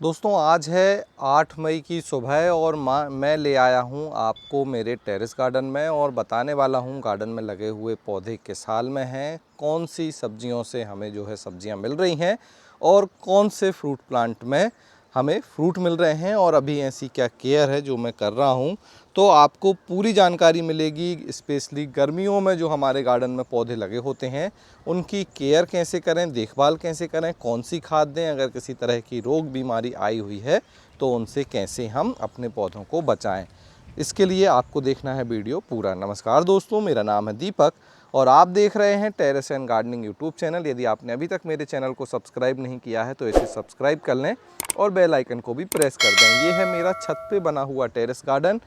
दोस्तों आज है 8 मई की सुबह और मैं ले आया हूं आपको मेरे टेरेस गार्डन में और बताने वाला हूं गार्डन में लगे हुए पौधे किस हाल में हैं, कौन सी सब्जियों से हमें जो है सब्जियां मिल रही हैं और कौन से फ्रूट प्लांट में हमें फ्रूट मिल रहे हैं और अभी ऐसी क्या केयर है जो मैं कर रहा हूं। तो आपको पूरी जानकारी मिलेगी, स्पेशली गर्मियों में जो हमारे गार्डन में पौधे लगे होते हैं उनकी केयर कैसे करें, देखभाल कैसे करें, कौन सी खाद दें, अगर किसी तरह की रोग बीमारी आई हुई है तो उनसे कैसे हम अपने पौधों को बचाएं। इसके लिए आपको देखना है वीडियो पूरा। नमस्कार दोस्तों, मेरा नाम है दीपक और आप देख रहे हैं terrace and gardening YouTube channel. यदि आपने अभी तक मेरे चैनल को सब्सक्राइब नहीं किया है तो इसे सब्सक्राइब कर लें और बेल आइकन को भी प्रेस कर दें। ये है मेरा छत पे बना हुआ टेरेस गार्डन।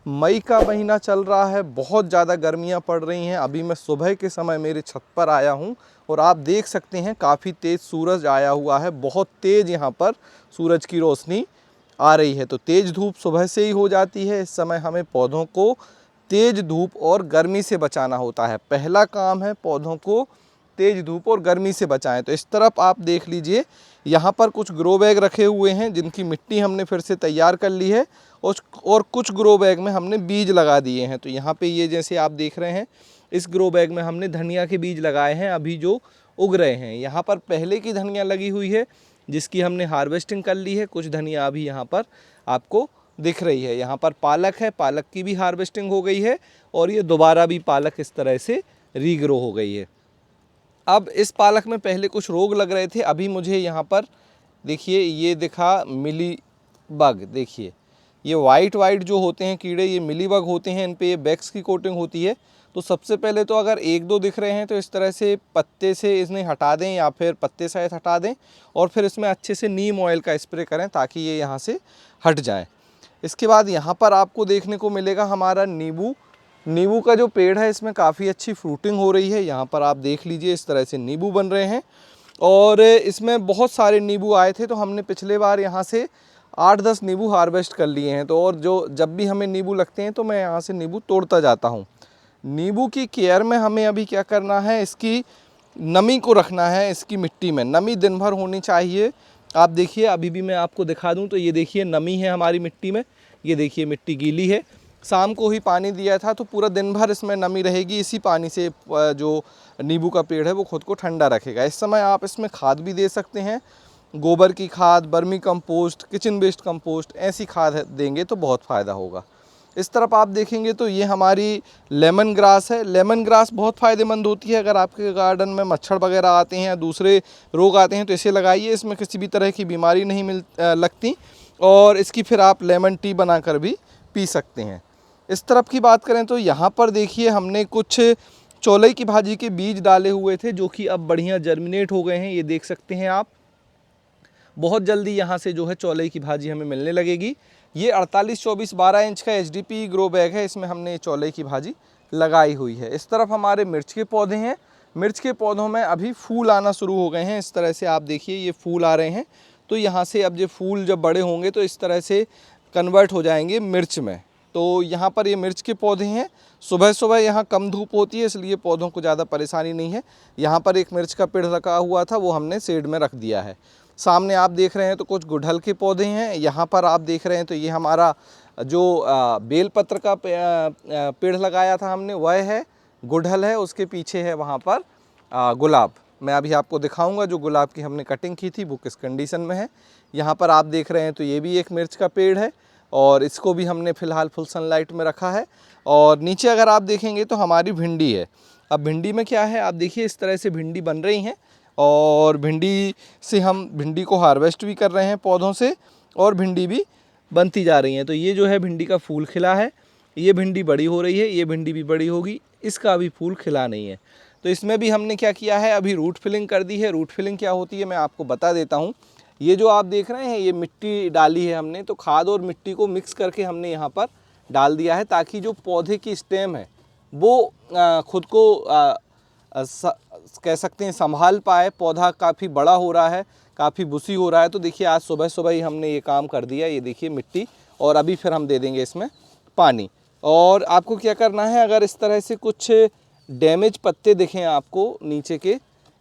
मई का महीना चल रहा है, बहुत ज़्यादा गर्मियाँ पड़ रही हैं। अभी मैं सुबह के समय मेरे छत पर आया हूँ और आप देख सकते हैं काफ़ी तेज़ सूरज आया हुआ है। बहुत तेज़ यहाँ पर सूरज की रोशनी आ रही है, तो तेज़ धूप सुबह से ही हो जाती है। इस समय हमें पौधों को तेज़ धूप और गर्मी से बचाना होता है। पहला काम है पौधों को तेज़ धूप और गर्मी से बचाएं। तो इस तरफ आप देख लीजिए, यहाँ पर कुछ ग्रो बैग रखे हुए हैं जिनकी मिट्टी हमने फिर से तैयार कर ली है और कुछ ग्रो बैग में हमने बीज लगा दिए हैं। तो यहाँ पे ये जैसे आप देख रहे हैं, इस ग्रो बैग में हमने धनिया के बीज लगाए हैं अभी जो उग रहे हैं। यहाँ पर पहले की धनिया लगी हुई है जिसकी हमने हार्वेस्टिंग कर ली है। कुछ धनिया अभी यहाँ पर आपको दिख रही है। यहाँ पर पालक है, पालक की भी हार्वेस्टिंग हो गई है और ये दोबारा भी पालक इस तरह से रीग्रो हो गई है। अब इस पालक में पहले कुछ रोग लग रहे थे, अभी मुझे यहाँ पर देखिए ये दिखा मिली बग। देखिए ये वाइट जो होते हैं कीड़े, ये मिली बग होते हैं, इन पे ये बैक्स की कोटिंग होती है। तो सबसे पहले तो अगर एक दो दिख रहे हैं तो इस तरह से पत्ते से इन्हें हटा दें या फिर पत्ते सहित हटा दें और फिर इसमें अच्छे से नीम ऑयल का स्प्रे करें ताकि ये यहाँ से हट जाएँ। इसके बाद यहाँ पर आपको देखने को मिलेगा हमारा नींबू का जो पेड़ है, इसमें काफ़ी अच्छी फ्रूटिंग हो रही है। यहाँ पर आप देख लीजिए इस तरह से नींबू बन रहे हैं और इसमें बहुत सारे नींबू आए थे तो हमने पिछले बार यहाँ से 8-10 नींबू हार्वेस्ट कर लिए हैं। तो और जो जब भी हमें नींबू लगते हैं तो मैं यहाँ से नींबू तोड़ता जाता हूँ। नींबू की केयर में हमें अभी क्या करना है, इसकी नमी को रखना है। इसकी मिट्टी में नमी दिन भर होनी चाहिए। आप देखिए अभी भी मैं आपको दिखा दूँ तो ये देखिए नमी है हमारी मिट्टी में। ये देखिए मिट्टी गीली है, शाम को ही पानी दिया था तो पूरा दिन भर इसमें नमी रहेगी। इसी पानी से जो नींबू का पेड़ है वो खुद को ठंडा रखेगा। इस समय आप इसमें खाद भी दे सकते हैं, गोबर की खाद, vermicompost, kitchen waste compost, ऐसी खाद देंगे तो बहुत फ़ायदा होगा। इस तरफ आप देखेंगे तो ये हमारी लेमन ग्रास है। लेमन ग्रास बहुत फ़ायदेमंद होती है। अगर आपके गार्डन में मच्छर वगैरह आते हैं या दूसरे रोग आते हैं तो इसे लगाइए, इसमें किसी भी तरह की बीमारी नहीं लगती और इसकी फिर आप लेमन टी बनाकर भी पी सकते हैं। इस तरफ की बात करें तो यहाँ पर देखिए हमने कुछ चौलाई की भाजी के बीज डाले हुए थे जो कि अब बढ़िया जर्मिनेट हो गए हैं। ये देख सकते हैं आप, बहुत जल्दी यहाँ से जो है चौलाई की भाजी हमें मिलने लगेगी। ये 48-24-12 इंच का एचडीपी ग्रो बैग है, इसमें हमने चौलाई की भाजी लगाई हुई है। इस तरफ हमारे मिर्च के पौधे हैं। मिर्च के पौधों में अभी फूल आना शुरू हो गए हैं। इस तरह से आप देखिए ये फूल आ रहे हैं। तो यहाँ से अब ये फूल जब बड़े होंगे तो इस तरह से कन्वर्ट हो जाएंगे मिर्च में। तो यहाँ पर ये मिर्च के पौधे हैं। सुबह सुबह यहाँ कम धूप होती है इसलिए पौधों को ज़्यादा परेशानी नहीं है। यहाँ पर एक मिर्च का पेड़ रखा हुआ था, वो हमने शेड में रख दिया है। सामने आप देख रहे हैं तो कुछ गुड़हल के पौधे हैं। यहाँ पर आप देख रहे हैं तो ये हमारा जो बेलपत्र का पेड़ लगाया था हमने, वह है गुड़हल है। उसके पीछे है वहाँ पर गुलाब। मैं अभी आपको दिखाऊंगा जो गुलाब की हमने कटिंग की थी वो किस कंडीशन में है। यहाँ पर आप देख रहे हैं तो ये भी एक मिर्च का पेड़ है और इसको भी हमने फ़िलहाल फुल सनलाइट में रखा है। और नीचे अगर आप देखेंगे तो हमारी भिंडी है। अब भिंडी में क्या है, आप देखिए इस तरह से भिंडी बन रही हैं और भिंडी से हम भिंडी को हार्वेस्ट भी कर रहे हैं पौधों से और भिंडी भी बनती जा रही हैं। तो ये जो है भिंडी का फूल खिला है, ये भिंडी बड़ी हो रही है, ये भिंडी भी बड़ी होगी, इसका अभी फूल खिला नहीं है। तो इसमें भी हमने क्या किया है, अभी रूट फिलिंग कर दी है। रूट फिलिंग क्या होती है मैं आपको बता देता हूँ। ये जो आप देख रहे हैं ये मिट्टी डाली है हमने, तो खाद और मिट्टी को मिक्स करके हमने यहाँ पर डाल दिया है ताकि जो पौधे की स्टेम है वो खुद को कह सकते हैं संभाल पाए। पौधा काफ़ी बड़ा हो रहा है, काफ़ी बुशी हो रहा है। तो देखिए आज सुबह सुबह ही हमने ये काम कर दिया। ये देखिए मिट्टी, और अभी फिर हम दे देंगे इसमें पानी। और आपको क्या करना है, अगर इस तरह से कुछ डैमेज पत्ते दिखें आपको नीचे के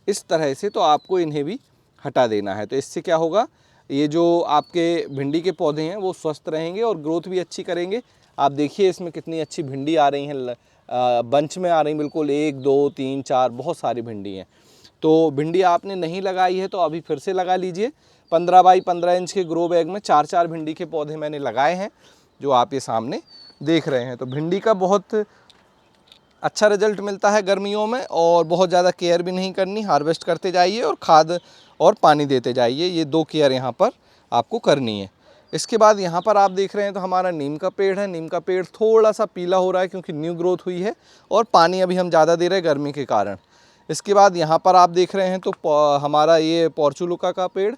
इस तरह से, तो आपको इन्हें भी हटा देना है। तो इससे क्या होगा, ये जो आपके भिंडी के पौधे हैं वो स्वस्थ रहेंगे और ग्रोथ भी अच्छी करेंगे। आप देखिए इसमें कितनी अच्छी भिंडी आ रही हैं, बंच में आ रही, बिल्कुल 1 2 3 4 बहुत सारी भिंडी हैं। तो भिंडी आपने नहीं लगाई है तो अभी फिर से लगा लीजिए। 15 बाई 15 इंच के ग्रो बैग में 4-4 भिंडी के पौधे मैंने लगाए हैं, जो आप ये सामने देख रहे हैं। तो भिंडी का बहुत अच्छा रिजल्ट मिलता है गर्मियों में, और बहुत ज़्यादा केयर भी नहीं करनी, हार्वेस्ट करते जाइए और खाद और पानी देते जाइए। ये 2 केयर यहाँ पर आपको करनी है। इसके बाद यहाँ पर आप देख रहे हैं तो हमारा नीम का पेड़ है। नीम का पेड़ थोड़ा सा पीला हो रहा है क्योंकि न्यू ग्रोथ हुई है और पानी अभी हम ज़्यादा दे रहे हैं गर्मी के कारण। इसके बाद यहाँ पर आप देख रहे हैं तो हमारा ये पॉर्चुलुका का पेड़,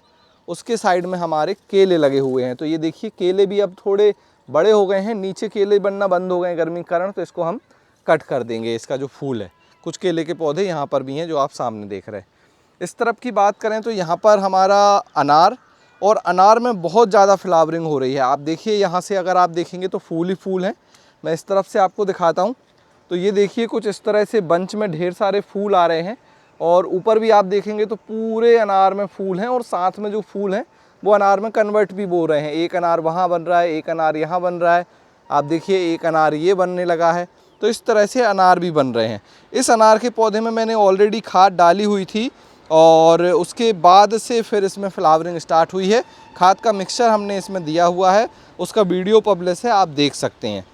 उसके साइड में हमारे केले लगे हुए हैं। तो ये देखिए केले भी अब थोड़े बड़े हो गए हैं, नीचे केले बनना बंद हो गए हैं गर्मी के कारण, तो इसको हम कट कर देंगे। इसका जो फूल है, कुछ केले के पौधे यहाँ पर भी हैं जो आप सामने देख रहे हैं। इस तरफ की बात करें तो यहाँ पर हमारा अनार, और अनार में बहुत ज़्यादा फ्लावरिंग हो रही है। आप देखिए यहाँ से अगर आप देखेंगे तो फूल ही फूल हैं। मैं इस तरफ से आपको दिखाता हूँ तो ये देखिए कुछ इस तरह से बंच में ढेर सारे फूल आ रहे हैं, और ऊपर भी आप देखेंगे तो पूरे अनार में फूल हैं, और साथ में जो फूल हैं वो अनार में कन्वर्ट भी हो रहे हैं। एक अनार वहाँ बन रहा है, एक अनार यहाँ बन रहा है, आप देखिए एक अनार ये बनने लगा है। तो इस तरह से अनार भी बन रहे हैं। इस अनार के पौधे में मैंने ऑलरेडी खाद डाली हुई थी, और उसके बाद से फिर इसमें फ्लावरिंग स्टार्ट हुई है। खाद का मिक्सचर हमने इसमें दिया हुआ है, उसका वीडियो पब्लिश है, आप देख सकते हैं।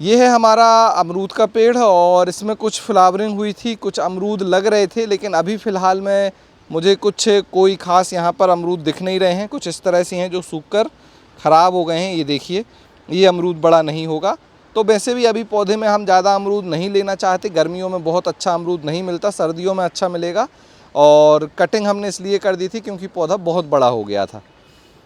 ये है हमारा अमरूद का पेड़, और इसमें कुछ फ्लावरिंग हुई थी, कुछ अमरूद लग रहे थे, लेकिन अभी फ़िलहाल में मुझे कोई ख़ास यहाँ पर अमरूद दिख नहीं रहे हैं। कुछ इस तरह से हैं जो सूखकर ख़राब हो गए हैं। ये देखिए ये अमरूद बड़ा नहीं होगा। तो वैसे भी अभी पौधे में हम ज़्यादा अमरूद नहीं लेना चाहते, गर्मियों में बहुत अच्छा अमरूद नहीं मिलता, सर्दियों में अच्छा मिलेगा। और कटिंग हमने इसलिए कर दी थी क्योंकि पौधा बहुत बड़ा हो गया था।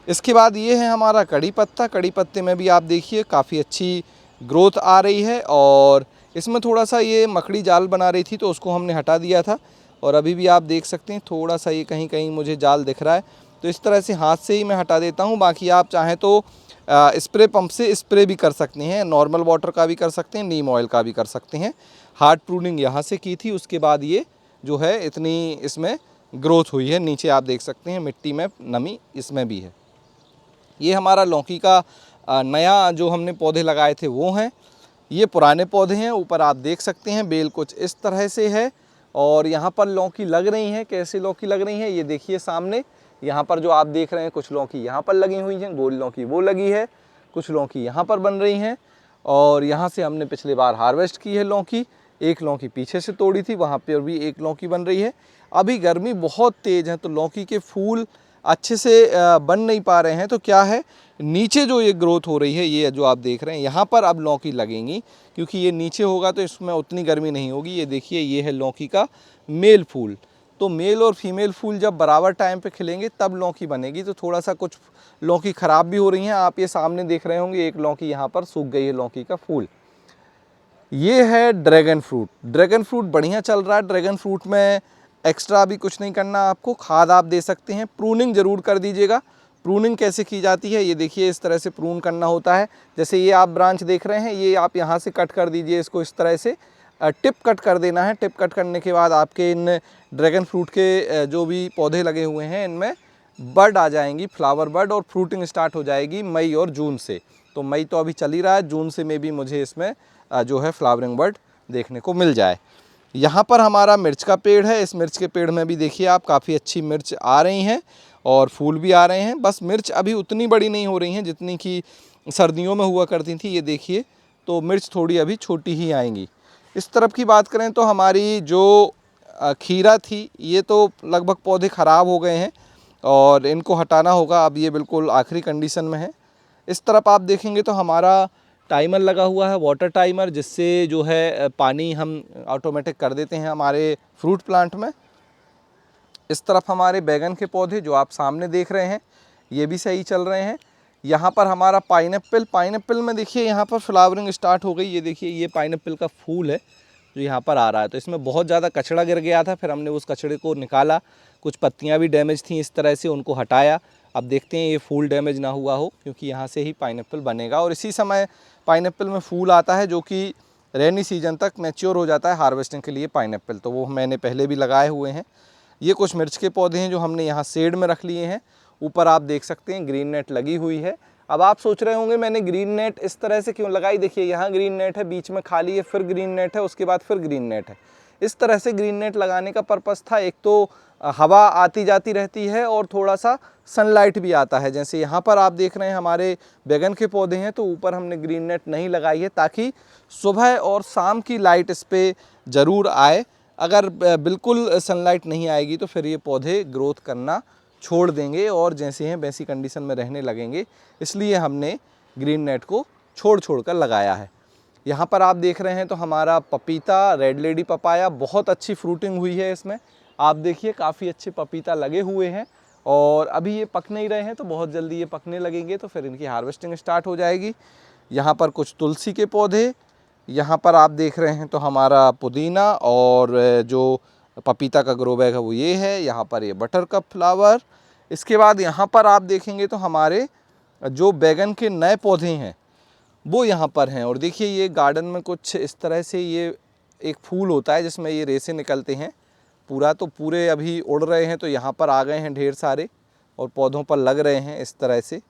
इसके बाद ये है हमारा कड़ी पत्ता। कड़ी पत्ते में भी आप देखिए काफ़ी अच्छी ग्रोथ आ रही है, और इसमें थोड़ा सा ये मकड़ी जाल बना रही थी तो उसको हमने हटा दिया था, और अभी भी आप देख सकते हैं थोड़ा सा ये कहीं कहीं मुझे जाल दिख रहा है, तो इस तरह से हाथ से ही मैं हटा देता हूँ। बाकी आप चाहें तो स्प्रे पंप से स्प्रे भी कर सकते हैं, नॉर्मल वाटर का भी कर सकते हैं, नीम ऑयल का भी कर सकते हैं। हार्ड प्रूनिंग यहाँ से की थी, उसके बाद ये जो है इतनी इसमें ग्रोथ हुई है। नीचे आप देख सकते हैं मिट्टी में नमी इसमें भी है। ये हमारा लौकी का नया जो हमने पौधे लगाए थे वो हैं। ये पुराने पौधे हैं, ऊपर आप देख सकते हैं बेल कुछ इस तरह से है, और यहाँ पर लौकी लग रही हैं। कैसे लौकी लग रही हैं ये देखिए सामने, यहाँ पर जो आप देख रहे हैं कुछ लौकी यहाँ पर लगी हुई हैं, गोल लौकी वो लगी है, कुछ लौकी यहाँ पर बन रही हैं, और यहाँ से हमने पिछले बार हार्वेस्ट की है लौकी। एक लौकी पीछे से तोड़ी थी, वहाँ पर भी एक लौकी बन रही है। अभी गर्मी बहुत तेज़ है तो लौकी के फूल अच्छे से बन नहीं पा रहे हैं। तो क्या है, नीचे जो ये ग्रोथ हो रही है, ये जो आप देख रहे हैं यहाँ पर अब लौकी लगेंगी, क्योंकि ये नीचे होगा तो इसमें उतनी गर्मी नहीं होगी। ये देखिए ये है लौकी का मेल फूल। तो मेल और फीमेल फूल जब बराबर टाइम पे खिलेंगे तब लौकी बनेगी। तो थोड़ा सा कुछ लौकी ख़राब भी हो रही हैं, आप ये सामने देख रहे होंगे एक लौकी यहाँ पर सूख गई है लौकी का फूल। ये है ड्रैगन फ्रूट। ड्रैगन फ्रूट बढ़िया चल रहा है। ड्रैगन फ्रूट में एक्स्ट्रा भी कुछ नहीं करना आपको, खाद आप दे सकते हैं, प्रूनिंग ज़रूर कर दीजिएगा। प्रूनिंग कैसे की जाती है ये देखिए, इस तरह से प्रून करना होता है। जैसे ये आप ब्रांच देख रहे हैं, ये आप यहाँ से कट कर दीजिए इसको, इस तरह से टिप कट कर देना है। टिप कट करने के बाद आपके इन ड्रैगन फ्रूट के जो भी पौधे लगे हुए हैं इनमें बड आ जाएंगी, फ्लावर बड, और फ्रूटिंग स्टार्ट हो जाएगी मई और जून से। तो मई तो अभी चल ही रहा है, जून से में भी मुझे इसमें जो है फ्लावरिंग बड देखने को मिल जाए। यहाँ पर हमारा मिर्च का पेड़ है। इस मिर्च के पेड़ में भी देखिए आप काफ़ी अच्छी मिर्च आ रही हैं और फूल भी आ रहे हैं। बस मिर्च अभी उतनी बड़ी नहीं हो रही हैं जितनी कि सर्दियों में हुआ करती थी। ये देखिए तो मिर्च थोड़ी अभी छोटी ही आएंगी। इस तरफ की बात करें तो हमारी जो खीरा थी, ये तो लगभग पौधे ख़राब हो गए हैं और इनको हटाना होगा। अब ये बिल्कुल आखिरी कंडीशन में है। इस तरफ आप देखेंगे तो हमारा टाइमर लगा हुआ है, वाटर टाइमर, जिससे जो है पानी हम ऑटोमेटिक कर देते हैं हमारे फ्रूट प्लांट में। इस तरफ हमारे बैगन के पौधे जो आप सामने देख रहे हैं ये भी सही चल रहे हैं। यहाँ पर हमारा पाइनएप्पल में देखिए यहाँ पर फ्लावरिंग स्टार्ट हो गई। ये देखिए ये पाइनएप्पल का फूल है जो यहाँ पर आ रहा है। तो इसमें बहुत ज़्यादा कचड़ा गिर गया था, फिर हमने उस कचड़े को निकाला। कुछ पत्तियाँ भी डैमेज थी, इस तरह से उनको हटाया। अब देखते हैं ये फूल डैमेज ना हुआ हो, क्योंकि यहाँ से ही पाइनएप्पल बनेगा। और इसी समय पाइनएप्पल में फूल आता है जो कि रेनी सीजन तक मैच्योर हो जाता है हार्वेस्टिंग के लिए पाइनएप्पल। तो वो मैंने पहले भी लगाए हुए हैं। ये कुछ मिर्च के पौधे हैं जो हमने यहाँ शेड में रख लिए हैं। ऊपर आप देख सकते हैं ग्रीन नेट लगी हुई है। अब आप सोच रहे होंगे मैंने ग्रीन नेट इस तरह से क्यों लगाई, देखिए यहाँ ग्रीन नेट है, बीच में खाली है, फिर ग्रीन नेट है, उसके बाद फिर ग्रीन नेट है। इस तरह से ग्रीन नेट लगाने का पर्पस था, एक तो हवा आती जाती रहती है और थोड़ा सा सनलाइट भी आता है। जैसे यहाँ पर आप देख रहे हैं हमारे बैगन के पौधे हैं, तो ऊपर हमने ग्रीन नेट नहीं लगाई है ताकि सुबह और शाम की लाइट इस पर ज़रूर आए। अगर बिल्कुल सनलाइट नहीं आएगी तो फिर ये पौधे ग्रोथ करना छोड़ देंगे और जैसे हैं वैसी कंडीशन में रहने लगेंगे, इसलिए हमने ग्रीन नेट को छोड़ कर लगाया है। यहाँ पर आप देख रहे हैं तो हमारा पपीता, रेड लेडी पपाया, बहुत अच्छी फ्रूटिंग हुई है इसमें। आप देखिए काफ़ी अच्छे पपीता लगे हुए हैं और अभी ये पक नहीं रहे हैं, तो बहुत जल्दी ये पकने लगेंगे तो फिर इनकी हार्वेस्टिंग स्टार्ट हो जाएगी। यहाँ पर कुछ तुलसी के पौधे, यहाँ पर आप देख रहे हैं तो हमारा पुदीना और जो पपीता का ग्रो बैग है वो ये है। यहाँ पर ये बटर कप फ्लावर। इसके बाद यहाँ पर आप देखेंगे तो हमारे जो बैगन के नए पौधे हैं वो यहाँ पर हैं। और देखिए ये गार्डन में कुछ इस तरह से ये एक फूल होता है जिसमें ये रेसे निकलते हैं, पूरे अभी उड़ रहे हैं, तो यहाँ पर आ गए हैं ढेर सारे और पौधों पर लग रहे हैं इस तरह से,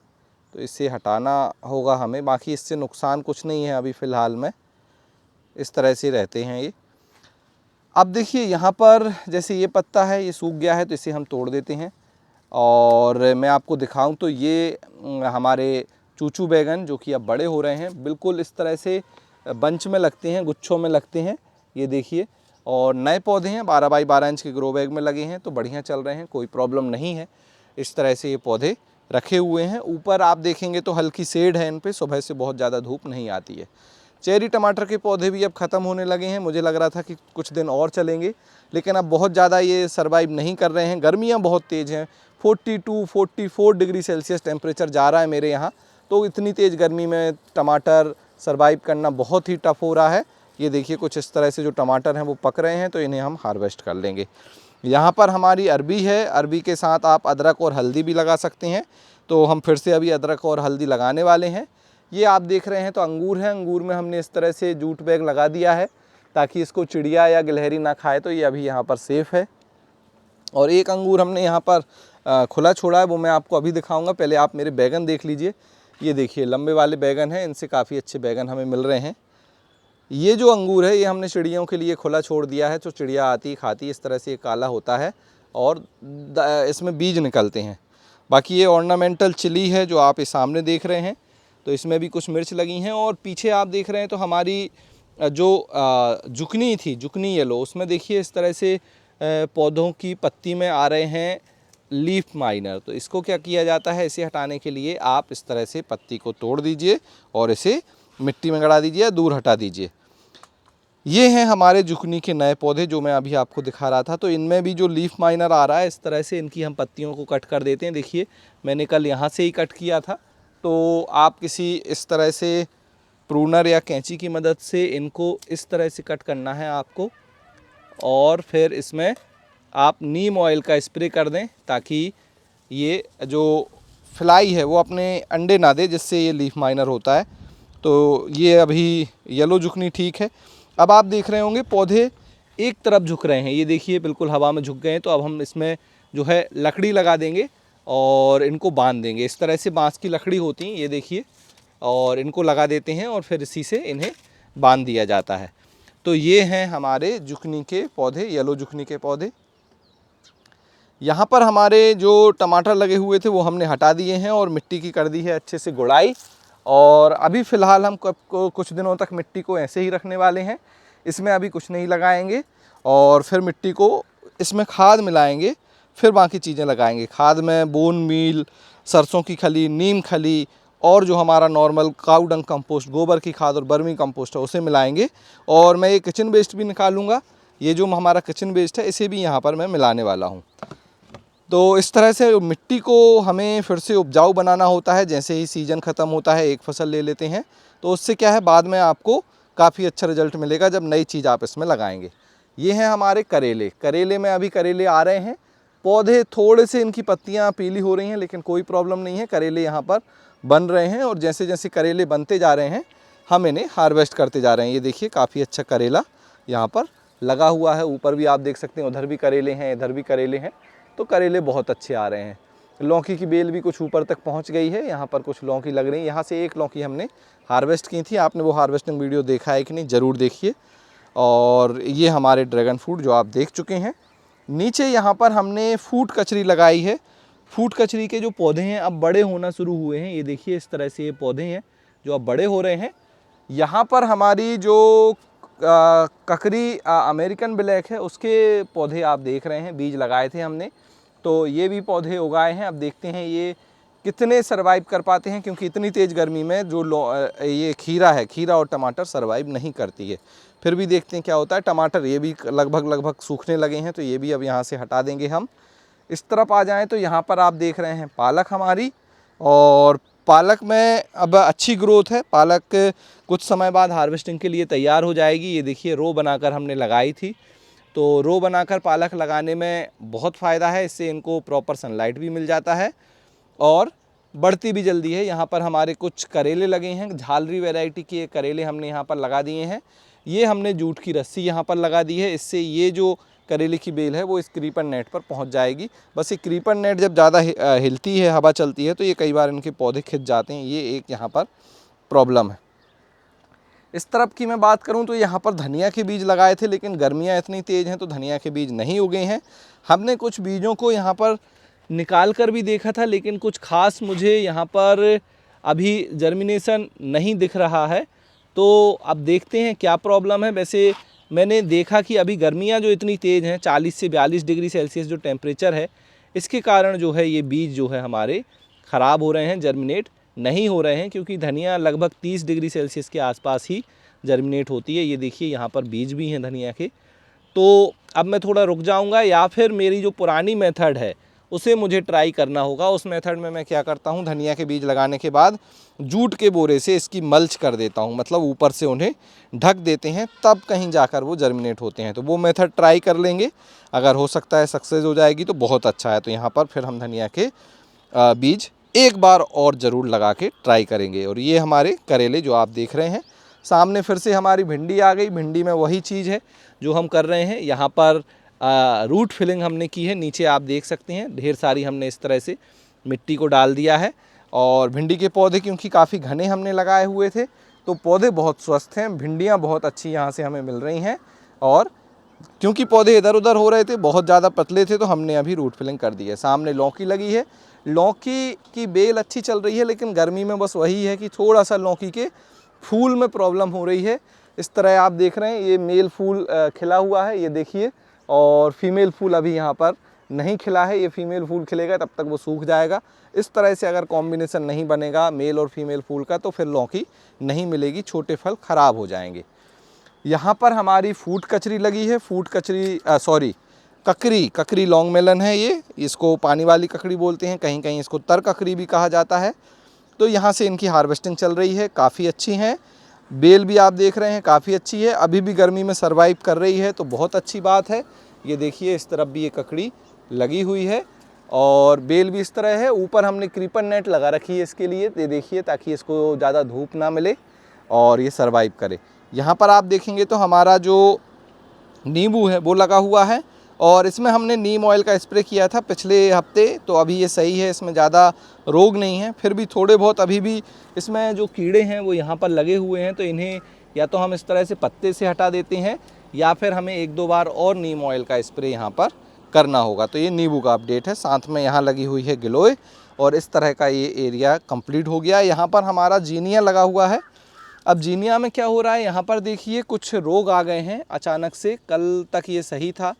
तो इसे हटाना होगा हमें। बाकी इससे नुकसान कुछ नहीं है अभी फ़िलहाल में, इस तरह से रहते हैं ये। अब देखिए यहाँ पर जैसे ये पत्ता है ये सूख गया है, तो इसे हम तोड़ देते हैं और मैं आपको दिखाऊं तो ये हमारे चूचू बैगन जो कि अब बड़े हो रहे हैं, बिल्कुल इस तरह से बंच में लगते हैं, गुच्छों में लगते हैं, ये देखिए। और नए पौधे हैं, 12 बाई 12 इंच के ग्रो बैग में लगे हैं, तो बढ़िया चल रहे हैं, कोई प्रॉब्लम नहीं है। इस तरह से ये पौधे रखे हुए हैं। ऊपर आप देखेंगे तो हल्की शेड है इन पे, सुबह से बहुत ज़्यादा धूप नहीं आती है। चेरी टमाटर के पौधे भी अब ख़त्म होने लगे हैं। मुझे लग रहा था कि कुछ दिन और चलेंगे, लेकिन अब बहुत ज़्यादा ये सर्वाइव नहीं कर रहे हैं। गर्मियाँ बहुत तेज़ हैं, 42-44 डिग्री सेल्सियस टेम्परेचर जा रहा है मेरे यहाँ, तो इतनी तेज़ गर्मी में टमाटर सर्वाइव करना बहुत ही टफ़ हो रहा है। ये देखिए कुछ इस तरह से जो टमाटर हैं वो पक रहे हैं, तो इन्हें हम हार्वेस्ट कर लेंगे। यहाँ पर हमारी अरबी है, अरबी के साथ आप अदरक और हल्दी भी लगा सकते हैं, तो हम फिर से अभी अदरक और हल्दी लगाने वाले हैं। ये आप देख रहे हैं तो अंगूर है, अंगूर में हमने इस तरह से जूट बैग लगा दिया है ताकि इसको चिड़िया या गिलहरी ना खाए, तो ये अभी यहाँ पर सेफ़ है। और एक अंगूर हमने यहाँ पर खुला छोड़ा है, वो मैं आपको अभी दिखाऊंगा। पहले आप मेरे बैगन देख लीजिए, ये देखिए लंबे वाले बैगन हैं, इनसे काफ़ी अच्छे बैगन हमें मिल रहे हैं। ये जो अंगूर है ये हमने चिड़ियों के लिए खुला छोड़ दिया है, तो चिड़िया आती खाती, इस तरह से ये काला होता है और इसमें बीज निकलते हैं। बाकी ये ऑर्नामेंटल चिली है जो आप इस सामने देख रहे हैं, तो इसमें भी कुछ मिर्च लगी हैं। और पीछे आप देख रहे हैं तो हमारी जो जुकनी थी, जुकनी येलो, उसमें देखिए इस तरह से पौधों की पत्ती में आ रहे हैं लीफ माइनर। तो इसको क्या किया जाता है, इसे हटाने के लिए आप इस तरह से पत्ती को तोड़ दीजिए और इसे मिट्टी में गड़ा दीजिए, दूर हटा दीजिए। ये हैं हमारे जुकनी के नए पौधे जो मैं अभी आपको दिखा रहा था। तो इनमें भी जो लीफ माइनर आ रहा है, इस तरह से इनकी हम पत्तियों को कट कर देते हैं। देखिए मैंने कल यहाँ से ही कट किया था, तो आप किसी इस तरह से प्रूनर या कैंची की मदद से इनको इस तरह से कट करना है आपको, और फिर इसमें आप नीम ऑयल का स्प्रे कर दें ताकि ये जो फ्लाई है वो अपने अंडे ना दे, जिससे ये लीफ माइनर होता है। तो ये अभी येलो जुकनी ठीक है। अब आप देख रहे होंगे पौधे एक तरफ झुक रहे हैं, ये देखिए बिल्कुल हवा में झुक गए हैं। तो अब हम इसमें जो है लकड़ी लगा देंगे और इनको बांध देंगे। इस तरह से बांस की लकड़ी होती है, ये देखिए, और इनको लगा देते हैं और फिर इसी से इन्हें बांध दिया जाता है। तो ये हैं हमारे जुकनी के पौधे, येलो जुकनी के पौधे। यहाँ पर हमारे जो टमाटर लगे हुए थे वो हमने हटा दिए हैं और मिट्टी की कर दी है अच्छे से गुड़ाई। और अभी फ़िलहाल हम कुछ दिनों तक मिट्टी को ऐसे ही रखने वाले हैं, इसमें अभी कुछ नहीं लगाएंगे। और फिर मिट्टी को इसमें खाद मिलाएंगे, फिर बाकी चीज़ें लगाएंगे। खाद में बोन मील, सरसों की खली, नीम खली और जो हमारा नॉर्मल काऊ डंग कंपोस्ट, गोबर की खाद और बर्मी कंपोस्ट है उसे मिलाएंगे। और मैं ये किचन वेस्ट भी निकालूंगा, ये जो हमारा किचन वेस्ट है इसे भी यहाँ पर मैं मिलाने वाला हूँ। तो इस तरह से मिट्टी को हमें फिर से उपजाऊ बनाना होता है। जैसे ही सीज़न ख़त्म होता है, एक फसल ले लेते हैं, तो उससे क्या है बाद में आपको काफ़ी अच्छा रिजल्ट मिलेगा जब नई चीज़ आप इसमें लगाएंगे। ये हैं हमारे करेले। करेले में अभी करेले आ रहे हैं, पौधे थोड़े से इनकी पत्तियां पीली हो रही हैं, लेकिन कोई प्रॉब्लम नहीं है, करेले यहाँ पर बन रहे हैं। और जैसे जैसे करेले बनते जा रहे हैं हम इन्हें हार्वेस्ट करते जा रहे हैं। ये देखिए काफ़ी अच्छा करेला यहाँ पर लगा हुआ है, ऊपर भी आप देख सकते हैं, उधर भी करेले हैं, इधर भी करेले हैं, तो करेले बहुत अच्छे आ रहे हैं। लौकी की बेल भी कुछ ऊपर तक पहुंच गई है। यहाँ पर कुछ लौकी लग रही है। यहाँ से एक लौकी हमने हार्वेस्ट की थी। आपने वो हार्वेस्टिंग वीडियो देखा है कि नहीं, ज़रूर देखिए। और ये हमारे ड्रैगन फ्रूट जो आप देख चुके हैं। नीचे यहाँ पर हमने फूट कचरी लगाई है। फूट कचरी के जो पौधे हैं अब बड़े होना शुरू हुए हैं। ये देखिए इस तरह से ये पौधे हैं जो अब बड़े हो रहे हैं। यहाँ पर हमारी जो ककरी अमेरिकन ब्लैक है उसके पौधे आप देख रहे हैं, बीज लगाए थे हमने, तो ये भी पौधे उगाए हैं। अब देखते हैं ये कितने सरवाइव कर पाते हैं, क्योंकि इतनी तेज़ गर्मी में जो ये खीरा है, खीरा और टमाटर सरवाइव नहीं करती है। फिर भी देखते हैं क्या होता है। टमाटर ये भी लगभग सूखने लगे हैं, तो ये भी अब यहाँ से हटा देंगे हम। इस तरफ आ जाएं तो यहाँ पर आप देख रहे हैं पालक हमारी, और पालक में अब अच्छी ग्रोथ है। पालक कुछ समय बाद हार्वेस्टिंग के लिए तैयार हो जाएगी। ये देखिए रो बनाकर हमने लगाई थी, तो रो बनाकर पालक लगाने में बहुत फ़ायदा है। इससे इनको प्रॉपर सनलाइट भी मिल जाता है और बढ़ती भी जल्दी है। यहाँ पर हमारे कुछ करेले लगे हैं, झालरी वैरायटी के करेले हमने यहाँ पर लगा दिए हैं। ये हमने जूट की रस्सी यहाँ पर लगा दी है, इससे ये जो करेले की बेल है वो इस क्रीपर नेट पर पहुँच जाएगी। बस ये क्रीपर नेट जब ज़्यादा हिलती है, हवा चलती है, तो ये कई बार इनके पौधे खिंच जाते हैं। ये एक यहाँ पर प्रॉब्लम है। इस तरफ की मैं बात करूं तो यहाँ पर धनिया के बीज लगाए थे, लेकिन गर्मियाँ इतनी तेज़ हैं तो धनिया के बीज नहीं उगे हैं। हमने कुछ बीजों को यहाँ पर निकाल कर भी देखा था, लेकिन कुछ खास मुझे यहाँ पर अभी जर्मिनेशन नहीं दिख रहा है। तो अब देखते हैं क्या प्रॉब्लम है। वैसे मैंने देखा कि अभी गर्मियाँ जो इतनी तेज़ हैं, 40 से 42 डिग्री सेल्सियस जो टेम्परेचर है, इसके कारण जो है ये बीज जो है हमारे ख़राब हो रहे हैं, जर्मिनेट नहीं हो रहे हैं। क्योंकि धनिया लगभग 30 डिग्री सेल्सियस के आसपास ही जर्मिनेट होती है। ये देखिए यहाँ पर बीज भी हैं धनिया के। तो अब मैं थोड़ा रुक जाऊँगा, या फिर मेरी जो पुरानी मेथड है उसे मुझे ट्राई करना होगा। उस मेथड में मैं क्या करता हूँ, धनिया के बीज लगाने के बाद जूट के बोरे से इसकी मल्च कर देता हूँ, मतलब ऊपर से उन्हें ढक देते हैं, तब कहीं जाकर वो जर्मिनेट होते हैं। तो वो मेथड ट्राई कर लेंगे, अगर हो सकता है सक्सेस हो जाएगी तो बहुत अच्छा है। तो यहाँ पर फिर हम धनिया के बीज एक बार और ज़रूर लगा के ट्राई करेंगे। और ये हमारे करेले जो आप देख रहे हैं सामने, फिर से हमारी भिंडी आ गई। भिंडी में वही चीज़ है जो हम कर रहे हैं। यहाँ पर रूट फिलिंग हमने की है। नीचे आप देख सकते हैं ढेर सारी हमने इस तरह से मिट्टी को डाल दिया है। और भिंडी के पौधे क्योंकि काफ़ी घने हमने लगाए हुए थे, तो पौधे बहुत स्वस्थ हैं। भिंडियाँ बहुत अच्छी यहाँ से हमें मिल रही हैं। और क्योंकि पौधे इधर उधर हो रहे थे, बहुत ज़्यादा पतले थे, तो हमने अभी रूट फिलिंग कर दी है। सामने लौकी लगी है। लौकी की बेल अच्छी चल रही है, लेकिन गर्मी में बस वही है कि थोड़ा सा लौकी के फूल में प्रॉब्लम हो रही है। इस तरह आप देख रहे हैं ये मेल फूल खिला हुआ है, ये देखिए, और फीमेल फूल अभी यहाँ पर नहीं खिला है। ये फीमेल फूल खिलेगा तब तक वो सूख जाएगा। इस तरह से अगर कॉम्बिनेशन नहीं बनेगा मेल और फीमेल फूल का, तो फिर लौकी नहीं मिलेगी, छोटे फल ख़राब हो जाएंगे। यहाँ पर हमारी फूट कचरी लगी है। फूट कचरी ककरी लॉन्ग मेलन है ये, इसको पानी वाली ककड़ी बोलते हैं, कहीं कहीं इसको तर ककड़ी भी कहा जाता है। तो यहाँ से इनकी हार्वेस्टिंग चल रही है, काफ़ी अच्छी हैं। बेल भी आप देख रहे हैं काफ़ी अच्छी है, अभी भी गर्मी में सर्वाइव कर रही है, तो बहुत अच्छी बात है। ये देखिए इस तरफ भी ये ककड़ी लगी हुई है और बेल भी इस तरह है। ऊपर हमने क्रीपर नेट लगा रखी है इसके लिए, ये देखिए, ताकि इसको ज़्यादा धूप ना मिले और ये सर्वाइव करे। यहाँ पर आप देखेंगे तो हमारा जो नींबू है वो लगा हुआ है, और इसमें हमने नीम ऑयल का स्प्रे किया था पिछले हफ्ते, तो अभी ये सही है, इसमें ज़्यादा रोग नहीं है। फिर भी थोड़े बहुत अभी भी इसमें जो कीड़े हैं वो यहाँ पर लगे हुए हैं, तो इन्हें या तो हम इस तरह से पत्ते से हटा देते हैं, या फिर हमें 1-2 बार और नीम ऑयल का स्प्रे यहाँ पर करना होगा। तो ये नींबू का अपडेट है। साथ में यहाँ लगी हुई है गिलोय, और इस तरह का ये एरिया कंप्लीट हो गया। यहाँ पर हमारा जीनिया लगा हुआ है। अब जीनिया में क्या हो रहा है, यहाँ पर देखिए कुछ रोग आ गए हैं अचानक से। कल तक ये सही था,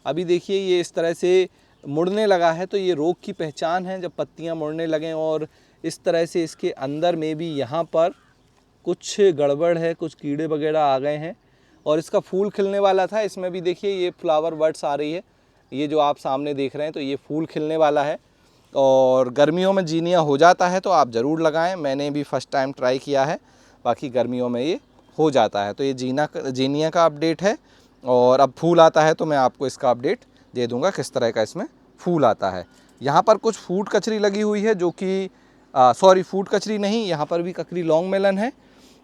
अभी देखिए ये इस तरह से मुड़ने लगा है, तो ये रोग की पहचान है जब पत्तियाँ मुड़ने लगें। और इस तरह से इसके अंदर में भी यहाँ पर कुछ गड़बड़ है, कुछ कीड़े वगैरह आ गए हैं। और इसका फूल खिलने वाला था, इसमें भी देखिए ये फ्लावर बर्ड्स आ रही है, ये जो आप सामने देख रहे हैं, तो ये फूल खिलने वाला है। और गर्मियों में जीनिया हो जाता है तो आप ज़रूर लगाएं, मैंने भी फर्स्ट टाइम ट्राई किया है, बाकी गर्मियों में ये हो जाता है। तो ये जीनिया का अपडेट है। और अब फूल आता है तो मैं आपको इसका अपडेट दे दूंगा किस तरह का इसमें फूल आता है। यहाँ पर कुछ फूट कचरी लगी हुई है, जो कि फूट कचरी नहीं, यहाँ पर भी ककरी लॉन्ग मेलन है,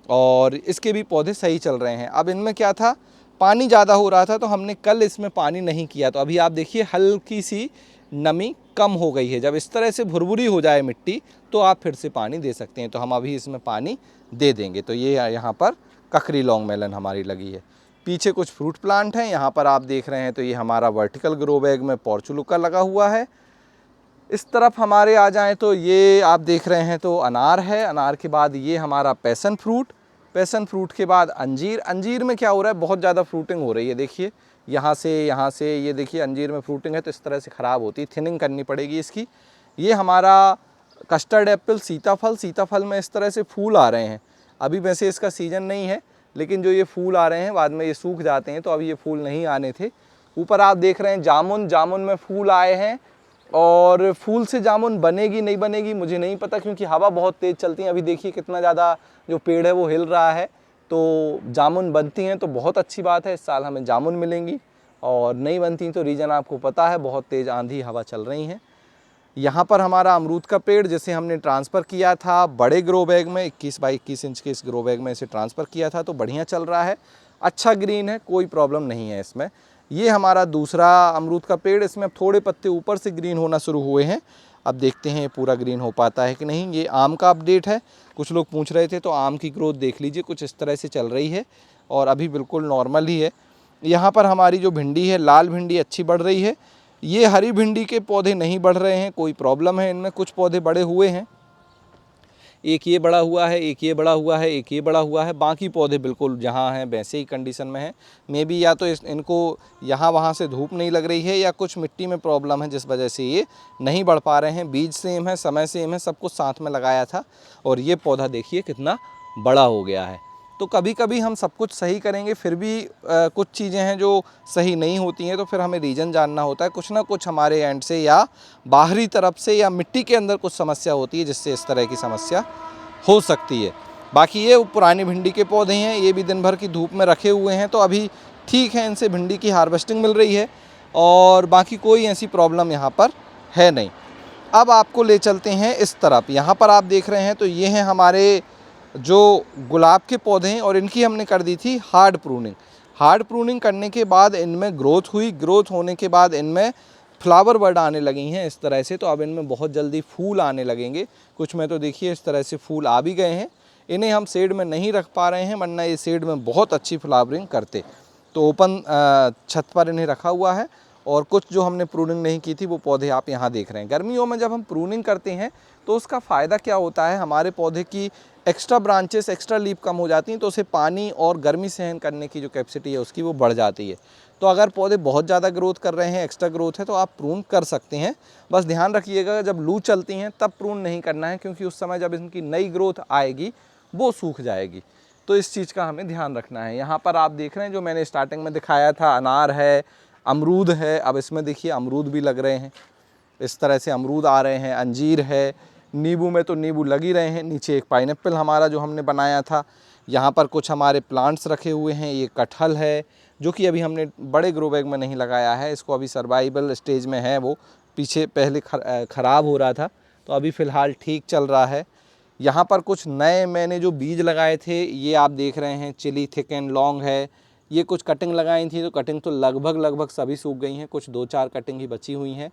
और इसके भी पौधे सही चल रहे हैं। अब इनमें क्या था, पानी ज़्यादा हो रहा था, तो हमने कल इसमें पानी नहीं किया, तो अभी आप देखिए हल्की सी नमी कम हो गई है। जब इस तरह से भुरभुरी हो जाए मिट्टी तो आप फिर से पानी दे सकते हैं। तो हम अभी इसमें पानी दे देंगे। तो ये यहाँ पर ककड़ी लॉन्ग मेलन हमारी लगी है। पीछे कुछ फ्रूट प्लांट हैं, यहाँ पर आप देख रहे हैं तो ये हमारा वर्टिकल ग्रो बैग में पोर्चुलुका लगा हुआ है। इस तरफ हमारे आ जाएं तो ये आप देख रहे हैं तो अनार है। अनार के बाद ये हमारा पैसन फ्रूट के बाद अंजीर। अंजीर में क्या हो रहा है, बहुत ज़्यादा फ्रूटिंग हो रही है। देखिए यहाँ से ये देखिए अंजीर में फ्रूटिंग है, तो इस तरह से ख़राब होती है, थिनिंग करनी पड़ेगी इसकी। ये हमारा कस्टर्ड एप्पल, सीताफल में इस तरह से फूल आ रहे हैं। अभी वैसे इसका सीज़न नहीं है, लेकिन जो ये फूल आ रहे हैं बाद में ये सूख जाते हैं, तो अभी ये फूल नहीं आने थे। ऊपर आप देख रहे हैं जामुन में फूल आए हैं, और फूल से जामुन बनेगी नहीं बनेगी मुझे नहीं पता, क्योंकि हवा बहुत तेज़ चलती है। अभी देखिए कितना ज़्यादा जो पेड़ है वो हिल रहा है। तो जामुन बनती हैं तो बहुत अच्छी बात है, इस साल हमें जामुन मिलेंगी। और नहीं बनती तो रीज़न आपको पता है, बहुत तेज़ आंधी हवा चल रही है। यहाँ पर हमारा अमरूद का पेड़, जिसे हमने ट्रांसफ़र किया था बड़े ग्रो बैग में, 21 बाई 21 इंच के इस ग्रो बैग में इसे ट्रांसफ़र किया था, तो बढ़िया चल रहा है, अच्छा ग्रीन है, कोई प्रॉब्लम नहीं है इसमें। ये हमारा दूसरा अमरूद का पेड़, इसमें अब थोड़े पत्ते ऊपर से ग्रीन होना शुरू हुए हैं। अब देखते हैं पूरा ग्रीन हो पाता है कि नहीं। ये आम का अपडेट है, कुछ लोग पूछ रहे थे, तो आम की ग्रोथ देख लीजिए, कुछ इस तरह से चल रही है और अभी बिल्कुल नॉर्मल ही है। यहाँ पर हमारी जो भिंडी है, लाल भिंडी अच्छी बढ़ रही है। ये हरी भिंडी के पौधे नहीं बढ़ रहे हैं, कोई प्रॉब्लम है इनमें। कुछ पौधे बड़े हुए हैं, एक ये बड़ा हुआ है, एक ये बड़ा हुआ है, एक ये बड़ा हुआ है, बाकी पौधे बिल्कुल जहाँ हैं वैसे ही कंडीशन में हैं। मे बी या तो इनको यहाँ वहाँ से धूप नहीं लग रही है, या कुछ मिट्टी में प्रॉब्लम है जिस वजह से ये नहीं बढ़ पा रहे हैं। बीज सेम है, समय सेम है, सब कुछ साथ में लगाया था, और ये पौधा देखिए कितना बड़ा हो गया है। तो कभी कभी हम सब कुछ सही करेंगे, फिर भी कुछ चीज़ें हैं जो सही नहीं होती हैं, तो फिर हमें रीज़न जानना होता है। कुछ ना कुछ हमारे एंड से या बाहरी तरफ से या मिट्टी के अंदर कुछ समस्या होती है, जिससे इस तरह की समस्या हो सकती है। बाकी ये पुरानी भिंडी के पौधे हैं, ये भी दिन भर की धूप में रखे हुए हैं, तो अभी ठीक है, इनसे भिंडी की हार्वेस्टिंग मिल रही है, और बाकी कोई ऐसी प्रॉब्लम यहाँ पर है नहीं। अब आपको ले चलते हैं इस तरफ। यहाँ पर आप देख रहे हैं तो ये हैं हमारे जो गुलाब के पौधे हैं, और इनकी हमने कर दी थी हार्ड प्रूनिंग करने के बाद इनमें ग्रोथ हुई। ग्रोथ होने के बाद इनमें फ्लावर बर्ड आने लगी हैं इस तरह से, तो अब इनमें बहुत जल्दी फूल आने लगेंगे। कुछ में तो देखिए इस तरह से फूल आ भी गए हैं। इन्हें हम शेड में नहीं रख पा रहे हैं, वरना ये शेड में बहुत अच्छी फ्लावरिंग करते। तो ओपन छत पर इन्हें रखा हुआ है, और कुछ जो हमने प्रूनिंग नहीं की थी वो पौधे आप यहाँ देख रहे हैं। गर्मियों में जब हम प्रूनिंग करते हैं तो उसका फ़ायदा क्या होता है, हमारे पौधे की एक्स्ट्रा ब्रांचेस, एक्स्ट्रा लीफ कम हो जाती हैं, तो उसे पानी और गर्मी सहन करने की जो कैपेसिटी है उसकी वो बढ़ जाती है। तो अगर पौधे बहुत ज़्यादा ग्रोथ कर रहे हैं, एक्स्ट्रा ग्रोथ है, तो आप प्रून कर सकते हैं। बस ध्यान रखिएगा जब लू चलती हैं तब प्रून नहीं करना है, क्योंकि उस समय जब इनकी नई ग्रोथ आएगी वो सूख जाएगी। तो इस चीज़ का हमें ध्यान रखना है। यहाँ पर आप देख रहे हैं जो मैंने स्टार्टिंग में दिखाया था, अनार है, अमरूद है। अब इसमें देखिए अमरूद भी लग रहे हैं, इस तरह से अमरूद आ रहे हैं। अंजीर है, नींबू में तो नींबू लग ही रहे हैं। नीचे एक पाइनएप्पल हमारा जो हमने बनाया था। यहाँ पर कुछ हमारे प्लांट्स रखे हुए हैं। ये कटहल है, जो कि अभी हमने बड़े ग्रो बैग में नहीं लगाया है, इसको अभी सर्वाइवल स्टेज में है। वो पीछे पहले ख़राब हो रहा था, तो अभी फ़िलहाल ठीक चल रहा है। यहाँ पर कुछ नए मैंने जो बीज लगाए थे, ये आप देख रहे हैं, चिली थिक एंड लॉन्ग है। ये कुछ कटिंग लगाई थी, तो कटिंग तो लगभग सभी सूख गई हैं, कुछ 2-4 कटिंग ही बची हुई हैं।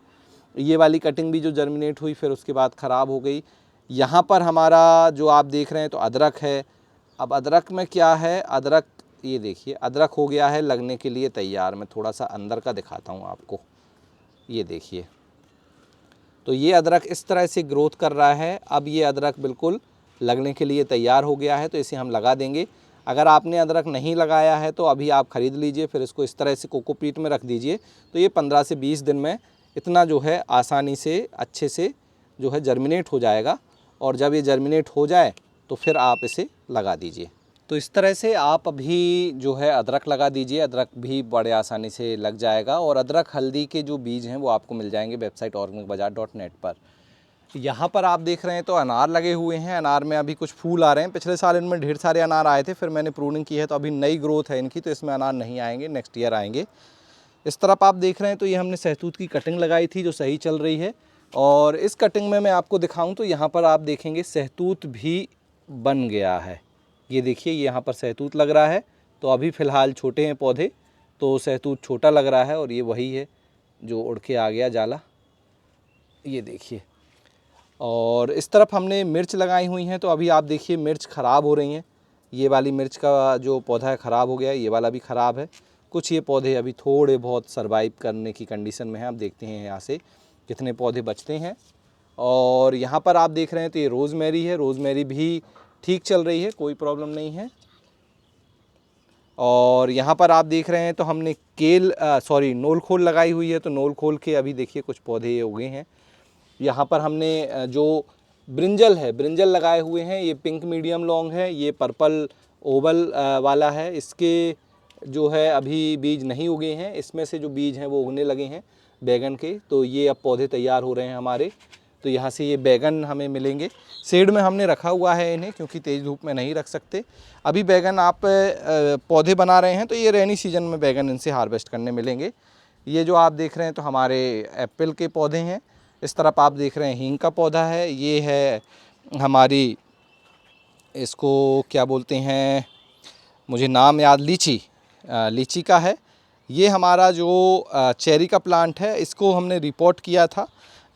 ये वाली कटिंग भी जो जर्मिनेट हुई फिर उसके बाद ख़राब हो गई। यहाँ पर हमारा जो आप देख रहे हैं तो अदरक है। अब अदरक में क्या है, अदरक ये देखिए, अदरक हो गया है लगने के लिए तैयार। मैं थोड़ा सा अंदर का दिखाता हूँ आपको, ये देखिए। तो ये अदरक इस तरह से ग्रोथ कर रहा है। अब ये अदरक बिल्कुल लगने के लिए तैयार हो गया है, तो इसे हम लगा देंगे। अगर आपने अदरक नहीं लगाया है तो अभी आप ख़रीद लीजिए, फिर इसको इस तरह से कोकोपीट में रख दीजिए, तो ये 15 से 20 दिन में इतना जो है आसानी से अच्छे से जो है जर्मिनेट हो जाएगा। और जब ये जर्मिनेट हो जाए तो फिर आप इसे लगा दीजिए। तो इस तरह से आप अभी जो है अदरक लगा दीजिए, अदरक भी बड़े आसानी से लग जाएगा। और अदरक हल्दी के जो बीज हैं वो आपको मिल जाएंगे वेबसाइट organicbazaar.net पर। यहाँ पर आप देख रहे हैं तो अनार लगे हुए हैं। अनार में अभी कुछ फूल आ रहे हैं। पिछले साल इनमें ढेर सारे अनार आए थे, फिर मैंने प्रूनिंग की है, तो अभी नई ग्रोथ है इनकी, तो इसमें अनार नहीं आएंगे, नेक्स्ट ईयर आएंगे। इस तरफ आप देख रहे हैं तो ये हमने सहतूत की कटिंग लगाई थी जो सही चल रही है। और इस कटिंग में मैं आपको दिखाऊं तो यहाँ पर आप देखेंगे सहतूत भी बन गया है। ये देखिए, यहाँ पर सहतूत लग रहा है। तो अभी फ़िलहाल छोटे हैं पौधे, तो सहतूत छोटा लग रहा है, और ये वही है जो उड़ के आ गया जाला। ये देखिए। और इस तरफ हमने मिर्च लगाई हुई हैं, तो अभी आप देखिए मिर्च ख़राब हो रही हैं। ये वाली मिर्च का जो पौधा है ख़राब हो गया है, ये वाला भी ख़राब है। कुछ ये पौधे अभी थोड़े बहुत सरवाइव करने की कंडीशन में हैं। आप देखते हैं यहाँ से कितने पौधे बचते हैं। और यहाँ पर आप देख रहे हैं तो ये रोज़मेरी है, रोज़मेरी भी ठीक चल रही है, कोई प्रॉब्लम नहीं है। और यहाँ पर आप देख रहे हैं तो हमने नोल खोल लगाई हुई है, तो नोल खोल के अभी देखिए कुछ पौधे उगे हैं। यहाँ पर हमने जो ब्रिंजल है, ब्रिंजल लगाए हुए हैं। ये पिंक मीडियम लॉन्ग है, ये पर्पल ओवल वाला है। इसके जो है अभी बीज नहीं उगे हैं, इसमें से जो बीज हैं वो उगने लगे हैं बैगन के। तो ये अब पौधे तैयार हो रहे हैं हमारे। तो यहाँ से ये बैगन हमें मिलेंगे। शेड में हमने रखा हुआ है इन्हें, क्योंकि तेज़ धूप में नहीं रख सकते। अभी बैगन आप पौधे बना रहे हैं तो ये रेनी सीजन में बैगन इनसे हार्वेस्ट करने मिलेंगे। ये जो आप देख रहे हैं तो हमारे एप्पल के पौधे हैं। इस तरफ आप देख रहे हैं हींग का पौधा है। ये है हमारी, इसको क्या बोलते हैं, मुझे नाम याद, लीची का है। ये हमारा जो चेरी का प्लांट है, इसको हमने रिपोर्ट किया था।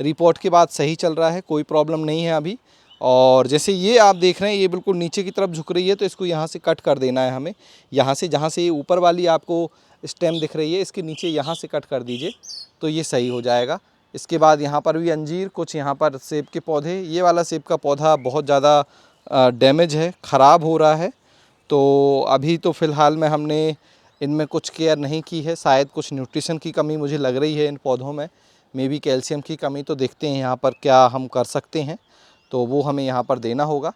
रिपोर्ट के बाद सही चल रहा है, कोई प्रॉब्लम नहीं है अभी। और जैसे ये आप देख रहे हैं ये बिल्कुल नीचे की तरफ झुक रही है, तो इसको यहाँ से कट कर देना है हमें। यहाँ से जहाँ से ये ऊपर वाली आपको स्टेम दिख रही है, इसके नीचे यहाँ से कट कर दीजिए तो ये सही हो जाएगा। इसके बाद यहाँ पर भी अंजीर, कुछ यहाँ पर सेब के पौधे। ये वाला सेब का पौधा बहुत ज़्यादा डैमेज है, ख़राब हो रहा है। तो अभी तो फ़िलहाल में हमने इनमें कुछ केयर नहीं की है। शायद कुछ न्यूट्रिशन की कमी मुझे लग रही है इन पौधों में, मे बी कैल्शियम की कमी। तो देखते हैं यहाँ पर क्या हम कर सकते हैं, तो वो हमें यहाँ पर देना होगा।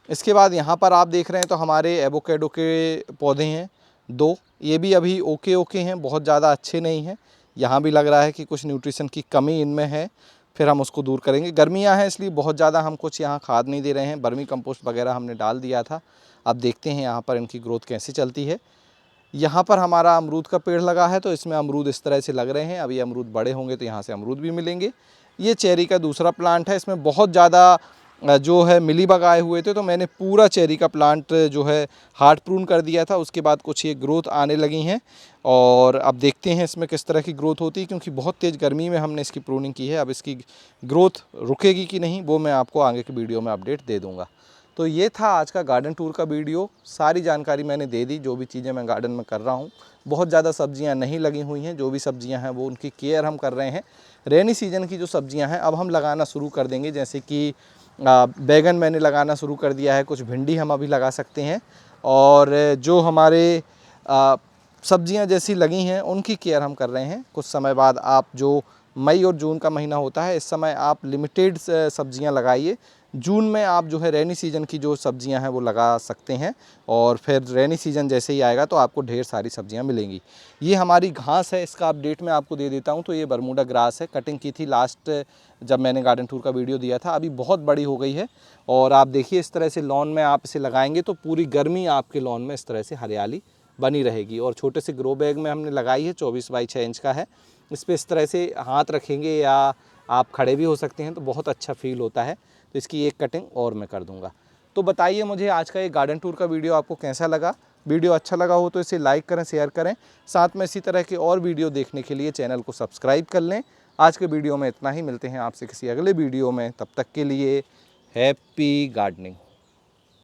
इसके बाद यहाँ पर आप देख रहे हैं तो हमारे एवोकेडो के पौधे हैं 2। ये भी अभी ओके हैं, बहुत ज़्यादा अच्छे नहीं हैं। यहाँ भी लग रहा है कि कुछ न्यूट्रिशन की कमी इनमें है, फिर हम उसको दूर करेंगे। गर्मियाँ हैं इसलिए बहुत ज़्यादा हम कुछ यहाँ खाद नहीं दे रहे हैं। वर्मी कंपोस्ट वगैरह हमने डाल दिया था। अब देखते हैं यहाँ पर इनकी ग्रोथ कैसे चलती है। यहाँ पर हमारा अमरूद का पेड़ लगा है, तो इसमें अमरूद इस तरह से लग रहे हैं। अभी अमरूद बड़े होंगे तो यहाँ से अमरूद भी मिलेंगे। ये चेरी का दूसरा प्लांट है, इसमें बहुत ज़्यादा जो है मिलीबग आए हुए थे, तो मैंने पूरा चेरी का प्लांट जो है हार्ड प्रून कर दिया था। उसके बाद कुछ ये ग्रोथ आने लगी हैं और अब देखते हैं इसमें किस तरह की ग्रोथ होती है, क्योंकि बहुत तेज़ गर्मी में हमने इसकी प्रूनिंग की है। अब इसकी ग्रोथ रुकेगी कि नहीं वो मैं आपको आगे की वीडियो में अपडेट दे दूँगा। तो ये था आज का गार्डन टूर का वीडियो। सारी जानकारी मैंने दे दी, जो भी चीज़ें मैं गार्डन में कर रहा हूँ। बहुत ज़्यादा सब्जियां नहीं लगी हुई हैं, जो भी सब्जियां हैं वो उनकी केयर हम कर रहे हैं। रेनी सीजन की जो सब्जियां हैं अब हम लगाना शुरू कर देंगे, जैसे कि बैगन मैंने लगाना शुरू कर दिया है, कुछ भिंडी हम अभी लगा सकते हैं। और जो हमारे सब्जियां जैसी लगी हैं उनकी केयर हम कर रहे हैं। कुछ समय बाद आप जो मई और जून का महीना होता है, इस समय आप लिमिटेड सब्जियां लगाइए। जून में आप जो है रेनी सीजन की जो सब्जियां हैं वो लगा सकते हैं, और फिर रेनी सीजन जैसे ही आएगा तो आपको ढेर सारी सब्जियां मिलेंगी। ये हमारी घास है, इसका अपडेट मैं आपको दे देता हूं। तो ये बरमूडा ग्रास है, कटिंग की थी लास्ट जब मैंने गार्डन टूर का वीडियो दिया था। अभी बहुत बड़ी हो गई है, और आप देखिए इस तरह से लॉन में आप इसे लगाएंगे तो पूरी गर्मी आपके लॉन में इस तरह से हरियाली बनी रहेगी। और छोटे से ग्रो बैग में हमने लगाई है, 24 बाई 6 इंच का है। इस पर इस तरह से हाथ रखेंगे या आप खड़े भी हो सकते हैं, तो बहुत अच्छा फील होता है। तो इसकी एक कटिंग और मैं कर दूंगा। तो बताइए मुझे आज का ये गार्डन टूर का वीडियो आपको कैसा लगा। वीडियो अच्छा लगा हो तो इसे लाइक करें, शेयर करें। साथ में इसी तरह के और वीडियो देखने के लिए चैनल को सब्सक्राइब कर लें। आज के वीडियो में इतना ही, मिलते हैं आपसे किसी अगले वीडियो में। तब तक के लिए हैप्पी गार्डनिंग।